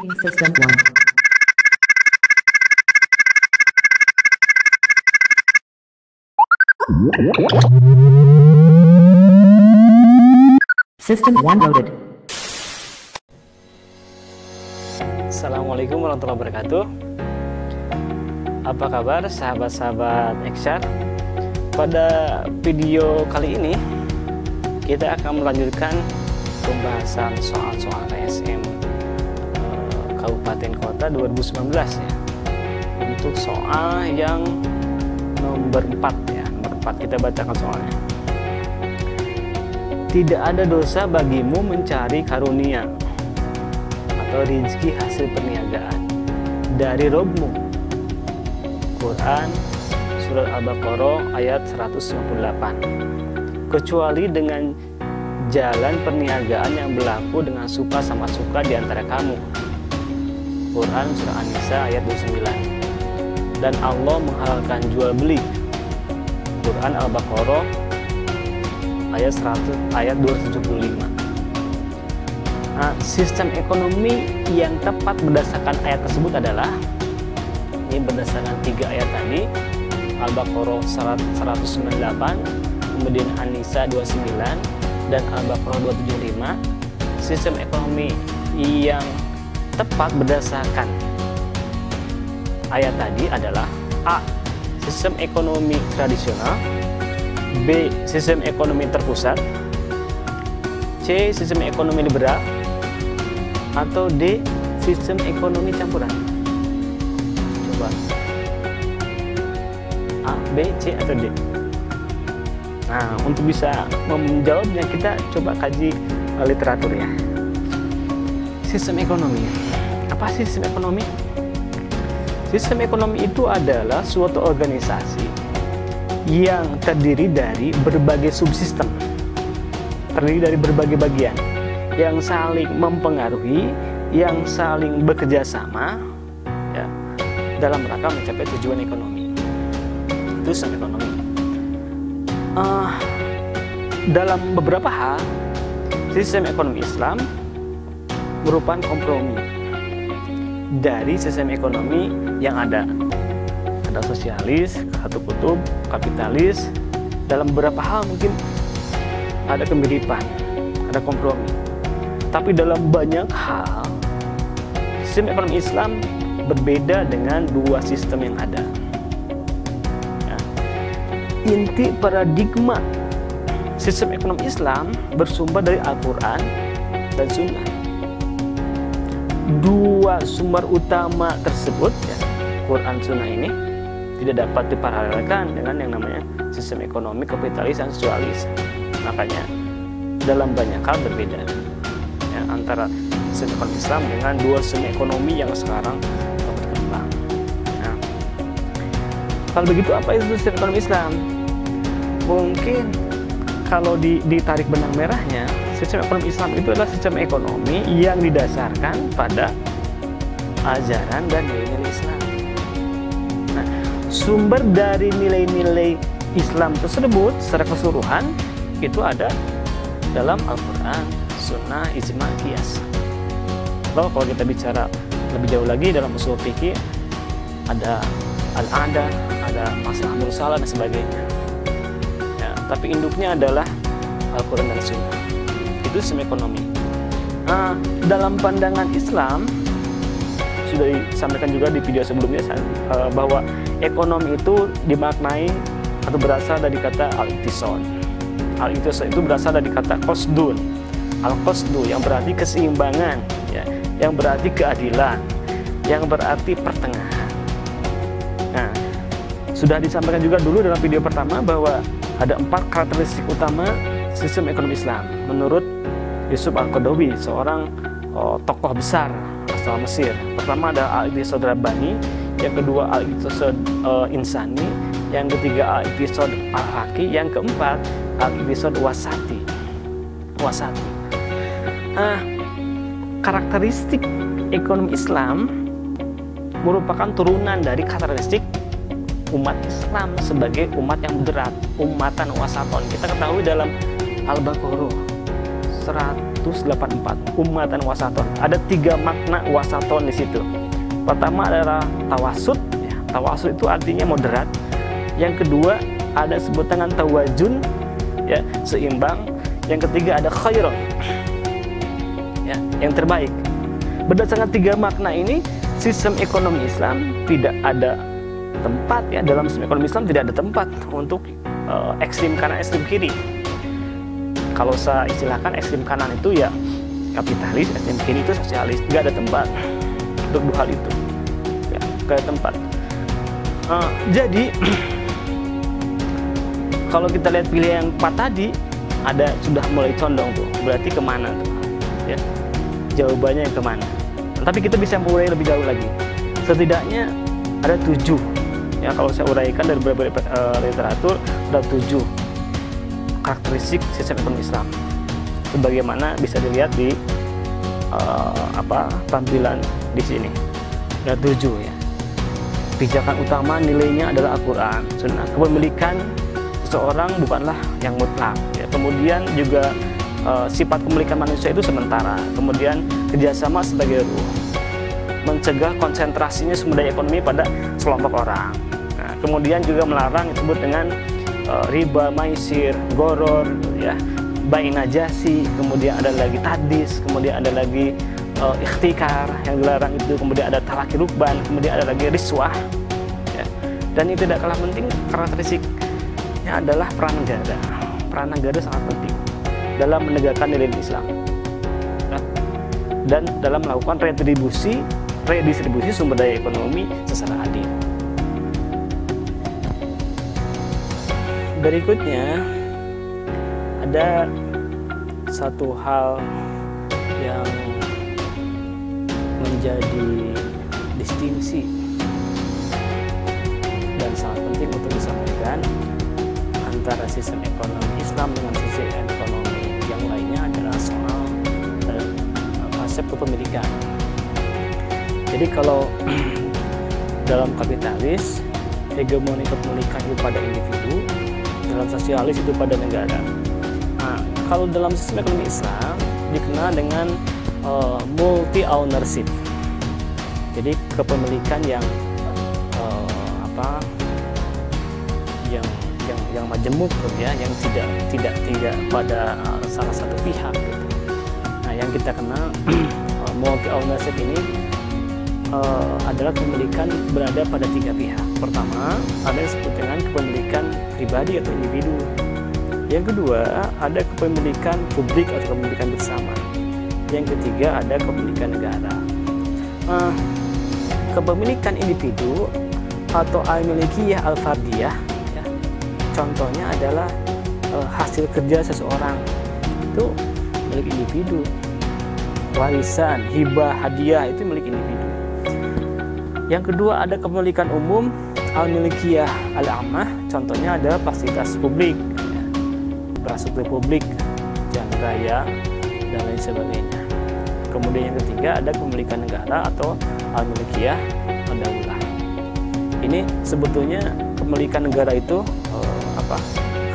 Speaking System 1. System 1 loaded. Assalamualaikum warahmatullahi wabarakatuh. Apa kabar sahabat-sahabat Ekshar? Pada video kali ini kita akan melanjutkan pembahasan soal-soal KSM Kabupaten Kota 2019 ya. Untuk soal yang nomor 4 ya, nomor 4 kita bacakan soalnya. Tidak ada dosa bagimu mencari karunia atau rezeki hasil perniagaan dari Robmu. Quran Surat Al-Baqarah ayat 158. Kecuali dengan jalan perniagaan yang berlaku dengan suka sama suka di antara kamu. Quran Surah An-Nisa ayat 29. Dan Allah menghalalkan jual beli. Quran Al-Baqarah ayat 275. Nah, sistem ekonomi yang tepat berdasarkan ayat tersebut adalah, ini berdasarkan 3 ayat tadi, Al-Baqarah 198, kemudian An-Nisa 29, dan Al-Baqarah 275. Sistem ekonomi yang tepat berdasarkan ayat tadi adalah A. Sistem ekonomi tradisional, B. Sistem ekonomi terpusat, C. Sistem ekonomi liberal, atau D. Sistem ekonomi campuran. Coba A, B, C, atau D. Nah, untuk bisa menjawabnya kita coba kaji literatur ya. Sistem ekonomi. Apa sih sistem ekonomi? Sistem ekonomi itu adalah suatu organisasi yang terdiri dari berbagai subsistem, terdiri dari berbagai bagian yang saling mempengaruhi, yang saling bekerja sama ya, dalam rangka mencapai tujuan ekonomi. Itu sistem ekonomi. Dalam beberapa hal, sistem ekonomi Islam merupakan kompromi dari sistem ekonomi yang ada. Ada sosialis, satu kutub, kapitalis. Dalam beberapa hal mungkin ada kemiripan, ada kompromi. Tapi dalam banyak hal, sistem ekonomi Islam berbeda dengan dua sistem yang ada. Ya. Inti paradigma sistem ekonomi Islam bersumber dari Al-Quran dan Sunnah. Dua sumber utama tersebut, ya, Quran Sunnah ini, tidak dapat diparalelkan dengan yang namanya sistem ekonomi kapitalis dan sosialis. Makanya dalam banyak hal berbeda ya, antara sistem ekonomi Islam dengan dua sistem ekonomi yang sekarang berkembang. Nah, kalau begitu apa itu sistem ekonomi Islam? Mungkin kalau ditarik benang merahnya, sistem ekonomi Islam itu adalah sistem ekonomi yang didasarkan pada ajaran dan nilai-nilai Islam. Nah, sumber dari nilai-nilai Islam tersebut secara keseluruhan itu ada dalam Al-Quran, Sunnah, Ijma, Qiyas. Lalu kalau kita bicara lebih jauh lagi dalam usul fikih, ada al-ada, ada masalah mursalah dan sebagainya. Ya, tapi induknya adalah Al-Quran dan Sunnah. Itu sistem ekonomi. Nah, dalam pandangan Islam sudah disampaikan juga di video sebelumnya bahwa ekonomi itu dimaknai atau berasal dari kata al-iqtisad. Al-iqtisad itu berasal dari kata qasdun. Al-qasdu yang berarti keseimbangan, ya, yang berarti keadilan, yang berarti pertengahan. Nah, sudah disampaikan juga dulu dalam video pertama bahwa ada 4 karakteristik utama sistem ekonomi Islam menurut Yusuf Al-Qaradawi, seorang tokoh besar asal Mesir. Pertama ada al-iqtisad rabbani, yang kedua al-iqtisad insani, yang ketiga al-iqtisad al-haqi, yang keempat al-iqtisad wasati. Karakteristik ekonomi Islam merupakan turunan dari karakteristik umat Islam sebagai umat yang moderat, umatan wasaton. Kita ketahui dalam Al-Baqarah 100 184, ummatan wasaton. Ada 3 makna wasaton di situ. Pertama adalah tawasud, ya. Tawasud itu artinya moderat. Yang kedua ada sebut dengan tawajun, ya, seimbang. Yang ketiga ada khairon, ya, yang terbaik. Berdasarkan 3 makna ini, sistem ekonomi Islam tidak ada tempat, ya, dalam sistem ekonomi Islam tidak ada tempat untuk ekstrim kanan, ekstrim kiri. Kalau saya istilahkan ekstrim kanan itu ya kapitalis, ekstrim kiri itu sosialis. Nggak ada tempat untuk 2 hal itu, ya, nggak ada tempat. Jadi kalau kita lihat pilihan yang 4 tadi, ada sudah mulai condong tuh, berarti kemana tuh, ya, jawabannya yang kemana. Tapi kita bisa mulai lebih jauh lagi. Setidaknya ada 7, ya, kalau saya uraikan dari beberapa literatur, ada 7 karakteristik sistem ekonomi Islam. Sebagaimana bisa dilihat di tampilan di sini. Ada 7, ya. Pijakan utama nilainya adalah Al-Quran, Sunnah. Kepemilikan seseorang bukanlah yang mutlak, ya. Kemudian juga sifat kepemilikan manusia itu sementara. Kemudian kerjasama sebagai ruh, mencegah konsentrasinya sumber daya ekonomi pada sekelompok orang. Nah, kemudian juga melarang disebut dengan riba, maisir, goror, ya, bai najasi. Kemudian ada lagi tadis, kemudian ada lagi ikhtikar yang dilarang itu. Kemudian ada talaki rukban, kemudian ada lagi riswah, ya. Dan yang tidak kalah penting karakteristiknya adalah peran negara. Peran negara sangat penting dalam menegakkan nilai Islam, ya, dan dalam melakukan redistribusi sumber daya ekonomi secara adil. Berikutnya ada satu hal yang menjadi distingsi dan sangat penting untuk disampaikan antara sistem ekonomi Islam dengan sistem ekonomi yang lainnya adalah soal konsep kepemilikan. Jadi kalau dalam kapitalis, hegemoni kepemilikan itu pada individu, dalam sosialis itu pada negara. Nah, kalau dalam sistem ekonomi Islam dikenal dengan multi ownership. Jadi kepemilikan yang yang majemuk, ya, yang tidak pada salah satu pihak, gitu. Nah, yang kita kenal multi ownership ini adalah kepemilikan berada pada 3 pihak. Pertama, ada yang disebut dengan kepemilikan pribadi atau individu. Yang kedua, ada kepemilikan publik atau kepemilikan bersama. Yang ketiga, ada kepemilikan negara. Kepemilikan individu atau al-milikiyah al-fardiyah, ya, contohnya adalah hasil kerja seseorang itu milik individu. Warisan, hibah, hadiah itu milik individu. Yang kedua, ada kepemilikan umum al-milikiyah al-ammah, contohnya adalah fasilitas publik, ya, infrastruktur publik, jalan raya, dan lain sebagainya. Kemudian yang ketiga, ada kepemilikan negara atau al-milikiyah ad-daulah. Ini sebetulnya kepemilikan negara itu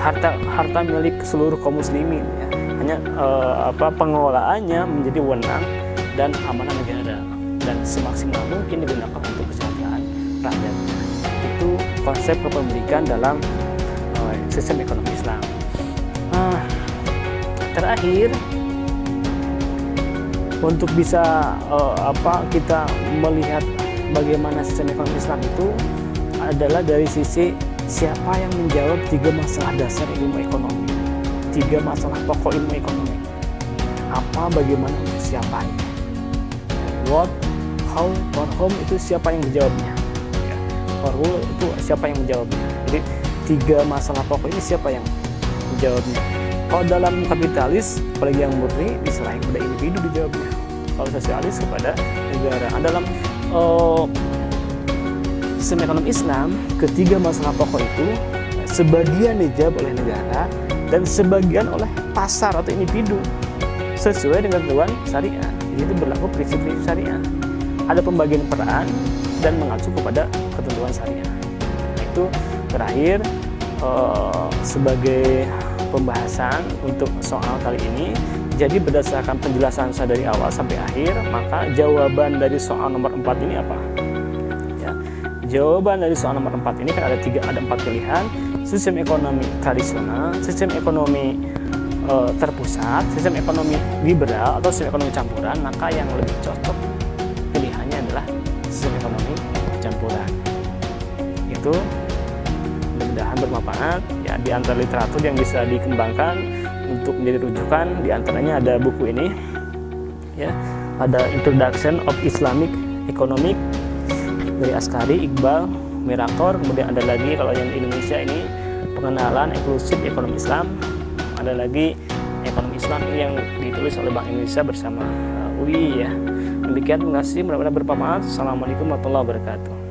harta milik seluruh kaum muslimin, ya. Hanya pengelolaannya menjadi wewenang dan amanah negara, dan semaksimal mungkin digunakan untuk kesejahteraan rakyat. Itu konsep kepemilikan dalam sistem ekonomi Islam. Terakhir, untuk bisa kita melihat bagaimana sistem ekonomi Islam itu adalah dari sisi siapa yang menjawab 3 masalah dasar ilmu ekonomi, 3 masalah pokok ilmu ekonomi. Apa, bagaimana, untuk siapa ini? What, how, for whom itu siapa yang menjawabnya? Ya. For who itu siapa yang menjawabnya? Jadi 3 masalah pokok ini siapa yang menjawabnya? Kalau dalam kapitalis, apalagi yang murni, diserahin kepada individu dijawabnya. Kalau sosialis kepada negara. Dalam sistem ekonomi Islam, ketiga masalah pokok itu sebagian dijawab oleh negara dan sebagian oleh pasar atau individu sesuai dengan ketentuan syariah. Jadi berlaku prinsip-prinsip syariah. Ada pembagian peran dan mengacu kepada ketentuan syariah. Nah, itu terakhir sebagai pembahasan untuk soal kali ini. Jadi berdasarkan penjelasan saya dari awal sampai akhir, maka jawaban dari soal nomor 4 ini apa? Ya, jawaban dari soal nomor 4 ini kan ada 4 pilihan: sistem ekonomi tradisional, sistem ekonomi terpusat, sistem ekonomi liberal, atau sistem ekonomi campuran. Maka yang lebih cocok pilihannya adalah sistem ekonomi campuran. Itu mudah-mudahan bermanfaat ya, di antara literatur yang bisa dikembangkan untuk menjadi rujukan. Di antaranya ada buku ini ya, ada Introduction of Islamic Economic dari Askari, Iqbal, Mirator. Kemudian ada lagi kalau yang di Indonesia ini Pengenalan Inklusif Ekonomi Islam. Ada lagi Ekonomi Islam ini yang ditulis oleh Bank Indonesia bersama UI ya. Demikian, terima kasih, mudah-mudahan bermanfaat. Assalamualaikum warahmatullahi wabarakatuh.